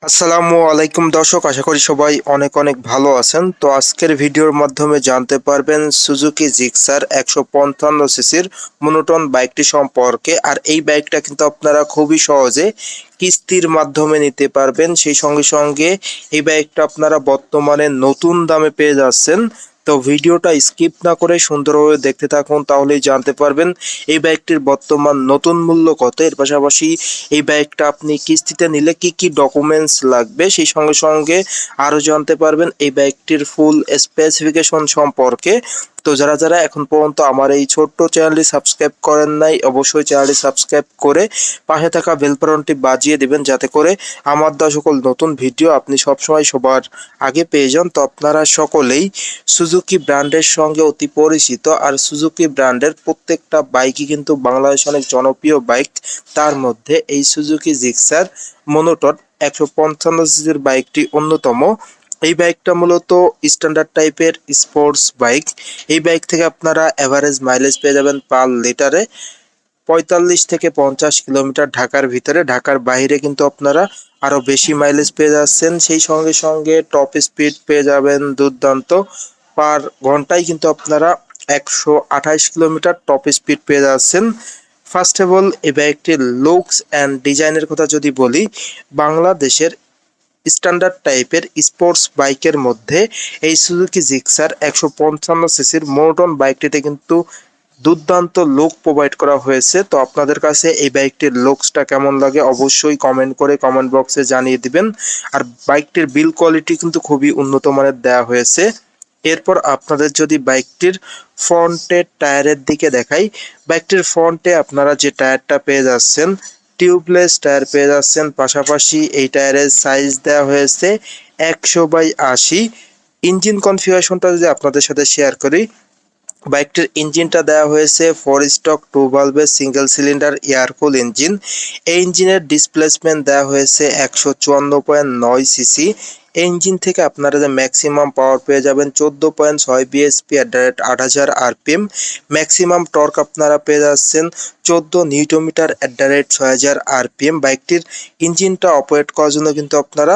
আসসালামু আলাইকুম দর্শক, আশা করি সবাই অনেক অনেক ভালো আছেন। তো আজকের ভিডিওর মাধ্যমে জানতে পারবেন সুজুকি জিক্সার 155 সিসির মনোটন বাইকটি সম্পর্কে। আর এই বাইকটা কিন্তু আপনারা খুবই সহজে কিস্তির মাধ্যমে নিতে পারবেন। সেই সঙ্গে সঙ্গে এই বাইকটা আপনারা বর্তমানে নতুন দামে পেয়ে যাচ্ছেন। তো ভিডিওটা স্কিপ না করে সুন্দরভাবে দেখতে থাকুন, তাহলেই জানতে পারবেন এই বাইকটির বর্তমান নতুন মূল্য কত। এর পাশাপাশি এই বাইকটা আপনি কিস্তিতে নিলে কি কি ডকুমেন্টস লাগবে, সেই সঙ্গে সঙ্গে আরো জানতে পারবেন এই বাইকটির ফুল স্পেসিফিকেশন সম্পর্কে। তো যারা যারা এখন পর্যন্ত আমার এই ছোট্ট চ্যানেলটি সাবস্ক্রাইব করেন নাই, অবশ্যই চ্যানেলটি সাবস্ক্রাইব করে পাশে থাকা বেল বাটনটি বাজিয়ে দিবেন, যাতে করে আমার দেওয়া সকল নতুন ভিডিও আপনি সবসময় সবার আগে পেয়ে যান। তো আপনারা সকলেই সুজুকি ব্র্যান্ডের সঙ্গে অতি পরিচিত, আর সুজুকি ব্র্যান্ডের প্রত্যেকটা বাইকই কিন্তু বাংলাদেশে অনেক জনপ্রিয় বাইক। তার মধ্যে এই সুজুকি জিক্সার মনোটন 155 সিসির বাইকটি অন্যতম। এই বাইকটা মূলত স্ট্যান্ডার্ড টাইপের স্পোর্টস বাইক। এই বাইক থেকে আপনারা এভারেজ মাইলেজ পেয়ে যাবেন পার লিটারে 45 থেকে 50 কিলোমিটার ঢাকার ভিতরে। ঢাকার বাইরে কিন্তু আপনারা আরো বেশি মাইলেজ পেয়ে যাচ্ছেন। সেই সঙ্গে সঙ্গে টপ স্পিড পেয়ে যাবেন দুর্দান্ত, পার ঘন্টায় কিন্তু আপনারা 128 কিলোমিটার টপ স্পিড পেয়ে যাচ্ছেন। ফার্স্ট অফ অল এই বাইকটির লুকস অ্যান্ড ডিজাইনের কথা যদি বলি, বাংলাদেশের স্ট্যান্ডার্ড টাইপের স্পোর্টস বাইকের মধ্যে এই সুজুকি জিক্সার 155 সিসির মোনোটন বাইকটিতে কিন্তু দুর্দান্ত লুক প্রোভাইড করা হয়েছে। তো আপনাদের কাছে এই বাইকটির লুকসটা কেমন লাগে অবশ্যই কমেন্ট করে কমেন্ট বক্সে জানিয়ে দিবেন। আর বাইকটির বিল্ড কোয়ালিটি কিন্তু খুবই উন্নত মানের দেওয়া হয়েছে। এরপর আপনাদের যদি বাইকটির ফ্রন্টের টায়ারের দিকে দেখাই, বাইকটির ফ্রন্টে আপনারা যে টায়ারটা পেয়ে যাচ্ছেন টিউবলেস টায়ার পেয়ে যাচ্ছেন। পাশাপাশি এই টায়ারের সাইজ দেওয়া হয়েছে 100/80। ইঞ্জিন কনফিগারেশনটা যদি আপনাদের সাথে শেয়ার করি, বাইকটির ইঞ্জিনটা দেওয়া হয়েছে 4 স্ট্রোক 2 ভালভের সিঙ্গেল সিলিন্ডার এয়ারকুল ইঞ্জিন। এই ইঞ্জিনের ডিসপ্লেসমেন্ট দেওয়া হয়েছে 154.9 সিসি। এই ইঞ্জিন থেকে আপনারা যে ম্যাক্সিমাম পাওয়ার পেয়ে যাবেন 14.6 bhp at the rate 8000 rpm। Maximum torque আপনারা পেয়ে যাচ্ছেন 14 newton metre at the rate 6000 rpm। বাইকটির ইঞ্জিনটা অপারেট করার জন্য কিন্তু আপনারা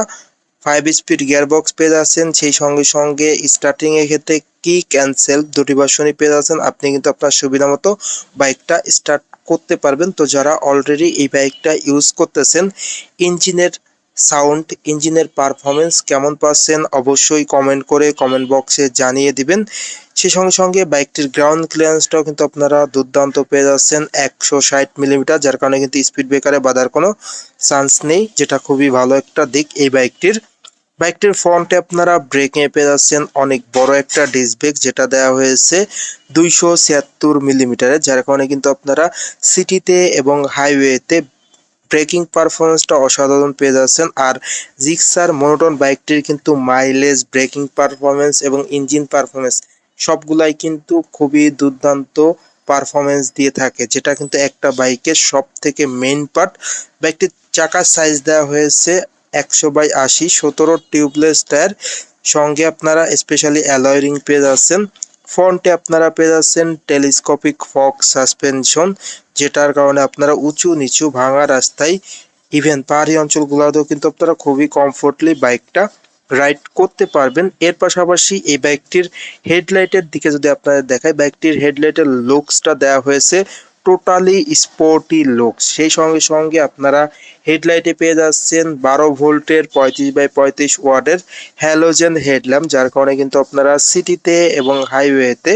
5 স্পিড গিয়ারবক্স পেয়ে যাচ্ছেন। সেই সঙ্গে সঙ্গে স্টার্টিং এর ক্ষেত্রে কিক অ্যান্ড সেলফ দুটি ভার্সনই পেয়ে যাচ্ছেন। আপনি কিন্তু আপনার সুবিধা মতো বাইকটা স্টার্ট করতে পারবেন। তো যারা অলরেডি এই বাইকটা ইউজ করতেছেন, ইঞ্জিনের সাউন্ড, ইঞ্জিনের পারফরমেন্স কেমন পাচ্ছেন অবশ্যই কমেন্ট করে কমেন্ট বক্সে জানিয়ে দিবেন। সেই সঙ্গে সঙ্গে বাইকটির গ্রাউন্ড ক্লিয়ারেন্সটাও কিন্তু আপনারা দুর্দান্ত পেয়ে যাচ্ছেন 160 মিলিমিটার, যার কারণে কিন্তু স্পিড ব্রেকারে বাঁধার কোনো চান্স নেই, যেটা খুবই ভালো একটা দিক এই বাইকটির। বাইকটির ফ্রন্টে আপনারা ব্রেকিং এ পেয়ে যাচ্ছেন অনেক বড় একটা ডিস্ক ব্রেক, যেটা দেওয়া হয়েছে 276 মিলিমিটারের, যার কারণে কিন্তু আপনারা সিটিতে এবং হাইওয়েতে ব্রেকিং পারফরমেন্সটা অসাধারণ পেয়ে যাচ্ছেন। আর জিক্সার মনোটন বাইকটির কিন্তু মাইলেজ, ব্রেকিং পারফরমেন্স এবং ইঞ্জিন পারফরমেন্স সবগুলাই কিন্তু খুবই দুর্দান্ত পারফরমেন্স দিয়ে থাকে, যেটা কিন্তু একটা বাইকের সব থেকে মেইন পার্ট। বাইকটির চাকার সাইজ দেওয়া হয়েছে 100/80, 17 টিউবলেস টায়ার, সঙ্গে আপনারা স্পেশালি অ্যালয় রিং পেয়ে যাচ্ছেন। ফ্রন্টে আপনারা পেয়ে যাচ্ছেন টেলিস্কোপিক ফগ সাসপেনশন, যেটার কারণে আপনারা উঁচু নিচু ভাঙা রাস্তায়, ইভেন পাহাড়ি অঞ্চলগুলোতেও কিন্তু আপনারা খুবই কমফোর্টলি বাইকটা রাইড করতে পারবেন। এর পাশাপাশি এই বাইকটির হেডলাইটের দিকে যদি আপনাদের দেখায়, বাইকটির হেডলাইটের লুকসটা দেওয়া হয়েছে টোটালি স্পোর্টি লুকস। সেই সঙ্গে সঙ্গে আপনারা হেডলাইটে পেয়ে যাচ্ছেন 12 ভোল্টের 35/35 ওয়াটের হ্যালোজেন হেডল্যাম্প, যার কারণে কিন্তু আপনারা সিটিতে এবং হাইওয়েতে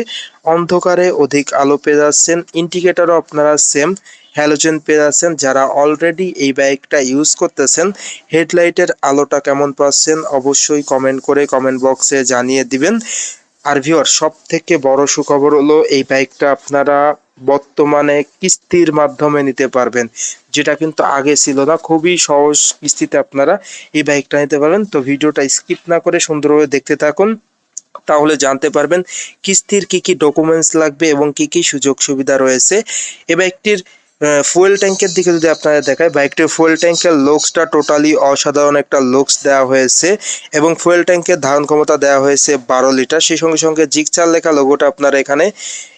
অন্ধকারে অধিক আলো পেয়ে যাচ্ছেন। ইন্ডিকেটরও আপনারা সেম হ্যালোজেন পেয়ে যাচ্ছেন। যারা অলরেডি এই বাইকটা ইউজ করতেছেন, হেডলাইটের আলোটা কেমন পাচ্ছেন অবশ্যই কমেন্ট করে কমেন্ট বক্সে জানিয়ে দিবেন। আর ভিউয়ার, সব থেকে বড় সুখবর হলো এই বাইকটা আপনারা বর্তমানে কিস্তির মাধ্যমে নিতে পারবেন, যেটা কিন্তু আগে ছিল না। খুবই সহজ কিস্তিতে আপনারা এই বাইকটা নিতে পারবেন। তো ভিডিওটা স্কিপ না করে সুন্দরভাবে দেখতে থাকুন, তাহলে জানতে পারবেন কিস্তির কি কি ডকুমেন্টস লাগবে এবং কি কি সুযোগ সুবিধা রয়েছে। এই বাইকটির ফুয়েল ট্যাঙ্কের দিকে যদি আপনারা দেখায়, বাইকটির ফুয়েল ট্যাঙ্কের লুকসটা টোটালি অসাধারণ একটা লুকস দেওয়া হয়েছে এবং ফুয়েল ট্যাঙ্কের ধারণ ক্ষমতা দেওয়া হয়েছে 12 লিটার। সেই সঙ্গে সঙ্গে জিক্সার লেখা লোগোটা আপনারা এখানে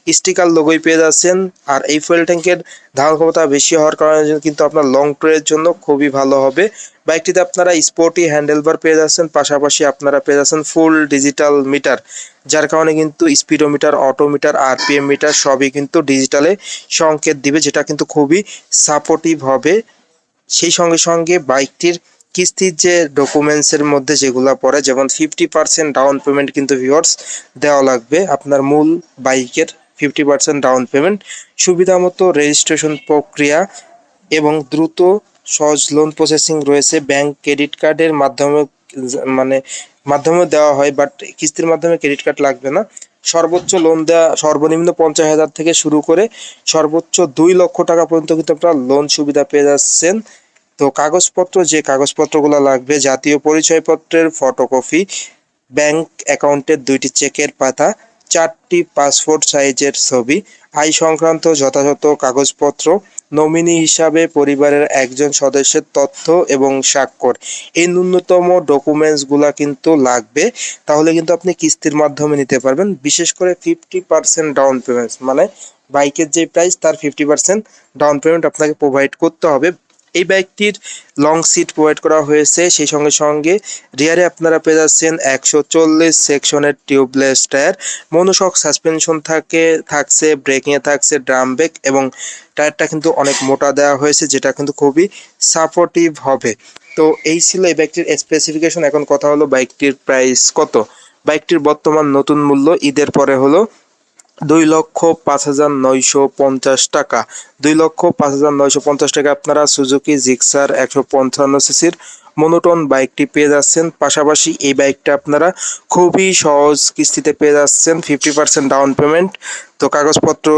স্টিকার লোগোই পেয়ে যাচ্ছেন। আর এই ফুয়েল ট্যাঙ্কের ধারণ ক্ষমতা বেশি হওয়ার কারণে কিন্তু আপনার লং ট্যুরের জন্য খুবই ভালো হবে। বাইকটিতে আপনারা স্পোর্টি হ্যান্ডেলবার পেয়ে যাচ্ছেন, পাশাপাশি আপনারা পেয়ে যাচ্ছেন ফুল ডিজিটাল মিটার, যার কারণে কিন্তু স্পিডোমিটার, অটোমিটার, আরপিএম মিটার সবই কিন্তু ডিজিটালে সংকেত দিবে, যেটা কিন্তু খুবই সাপোর্টিভ হবে। সেই সঙ্গে সঙ্গে বাইকটির কিস্তির যে ডকুমেন্টসের মধ্যে যেগুলো পড়ে, যেমন 50% ডাউন পেমেন্ট কিন্তু ভিউয়ার্স দেওয়া লাগবে। আপনার মূল বাইকের 50% ডাউন পেমেন্ট, সুবিধা মতো রেজিস্ট্রেশন প্রক্রিয়া এবং দ্রুত সহজ লোন প্রসেসিং রয়েছে। ব্যাংক ক্রেডিট কার্ডের মাধ্যমে মানে মাধ্যমে দেওয়া হয়, বাট কিস্তির মাধ্যমে ক্রেডিট কার্ড লাগবে না। সর্বোচ্চ লোন দেওয়া সর্বনিম্ন 50,000 থেকে শুরু করে সর্বোচ্চ 2 লক্ষ টাকা পর্যন্ত কিন্তু আপনারা লোন সুবিধা পেয়ে যাচ্ছেন। তো কাগজপত্র, যে কাগজপত্রগুলো লাগবে: জাতীয় পরিচয়পত্রের ফটোকপি, ব্যাংক অ্যাকাউন্টের 2টি চেকের পাতা, 4টি পাসপোর্ট সাইজের ছবি, আয় সংক্রান্ত যথাযথ কাগজপত্র, নমিনি হিসাবে পরিবারের একজন সদস্যের তথ্য এবং স্বাক্ষর। এই ন্যূনতম ডকুমেন্টসগুলো কিন্তু লাগবে, তাহলে কিন্তু আপনি কিস্তির মাধ্যমে নিতে পারবেন। বিশেষ করে 50% ডাউন পেমেন্ট, মানে বাইকের যে প্রাইস তার 50% ডাউন পেমেন্ট আপনাকে প্রোভাইড করতে হবে। এই বাইকটির লং সিট প্রোভাইড করা হয়েছে, সেই সঙ্গে সঙ্গে রিয়ারে আপনারা পেয়ে যাচ্ছেন 140 সেকশনের টিউবলেস টায়ার, মনোশক সাসপেনশন থাকছে, ব্রেকিংয়ে থাকছে ড্রাম ব্রেক, এবং টায়ারটা কিন্তু অনেক মোটা দেওয়া হয়েছে, যেটা কিন্তু খুবই সাপোর্টিভ হবে। তো এই ছিল এই বাইকটির স্পেসিফিকেশন। এখন কথা হলো বাইকটির প্রাইস কত। বাইকটির বর্তমান নতুন মূল্য ঈদের পরে হলো 2,05,950 টাকা। 2,05,950 টাকা আপনারা সুজুকি জিক্সার 155 সিসির মনোটন বাইকটি পেয়ে যাচ্ছেন। পাশাপাশি এই বাইকটা আপনারা খুবই সহজ কিস্তিতে পেয়ে যাচ্ছেন, 50% ডাউন পেমেন্ট। তো কাগজপত্র: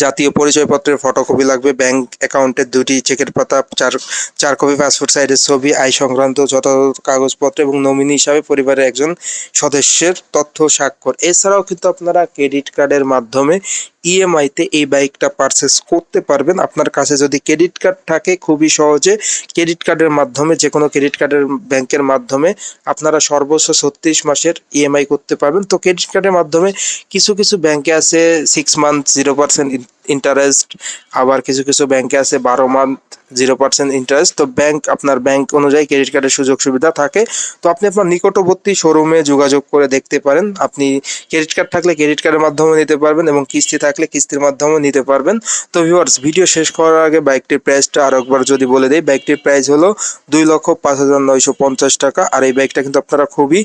জাতীয় পরিচয়পত্রের ফটোকপি লাগবে, ব্যাংক অ্যাকাউন্টের 2টি চেকের পাতা, চার কপি পাসপোর্ট সাইজের ছবি, আয় সংক্রান্ত যথাযথ কাগজপত্র এবং নমিনি হিসাবে পরিবারের একজন সদস্যের তথ্য স্বাক্ষর। এছাড়াও কিন্তু আপনারা ক্রেডিট কার্ডের মাধ্যমে ইএমআইতে এই বাইকটা পারচেস করতে পারবেন। আপনার কাছে যদি ক্রেডিট কার্ড থাকে, খুবই সহজে ক্রেডিট কার্ডের মাধ্যমে, যে কোনো ক্রেডিট কার্ডের ব্যাংকের মাধ্যমে আপনারা সর্বোচ্চ 36 মাসের ইএমআই করতে পারবেন। তো ক্রেডিট কার্ডের মাধ্যমে কিছু কিছু ব্যাংকে আছে 6 মান্থ 0% ইন্টারেস্ট, আবার কিছু কিছু ব্যাংকে আছে 12 মান্থ 0% ইন্টারেস্ট। তো আপনার ব্যাংক অনুযায়ী ক্রেডিট কার্ডের সুযোগ সুবিধা থাকে। তো আপনি আপনার নিকটবর্তী শোরুমে যোগাযোগ করে দেখতে পারেন। আপনি ক্রেডিট কার্ড থাকলে ক্রেডিট কার্ডের মাধ্যমে নিতে পারবেন, এবং কিস্তি থাকলে কিস্তির মাধ্যমে নিতে পারবেন। তো ভিউয়ার্স, ভিডিও শেষ করার আগে বাইকটির প্রাইসটা আরো একবার যদি বলে দেই, বাইকটির প্রাইস হলো 2,05,950 টাকা। আর এই বাইকটা কিন্তু আপনারা খুবই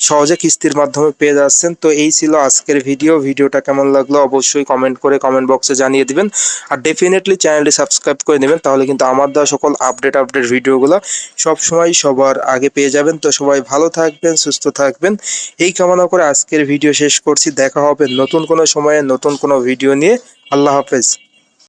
সহজে কিস্তির মাধ্যমে পেয়ে যাচ্ছেন। তো এই ছিল আজকের ভিডিওটা কেমন লাগলো অবশ্যই কমেন্ট করে কমেন্ট বক্সে জানিয়ে দিবেন। আর ডেফিনেটলি চ্যানেলটি সাবস্ক্রাইব করে নেবেন, তাহলে কিন্তু আমার দেওয়া সকল আপডেট ভিডিওগুলো সবসময় সবার আগে পেয়ে যাবেন। তো সবাই ভালো থাকবেন, সুস্থ থাকবেন, এই কামনা করে আজকের ভিডিও শেষ করছি। দেখা হবে নতুন কোনো সময়ে নতুন কোনো ভিডিও নিয়ে। আল্লাহ হাফেজ।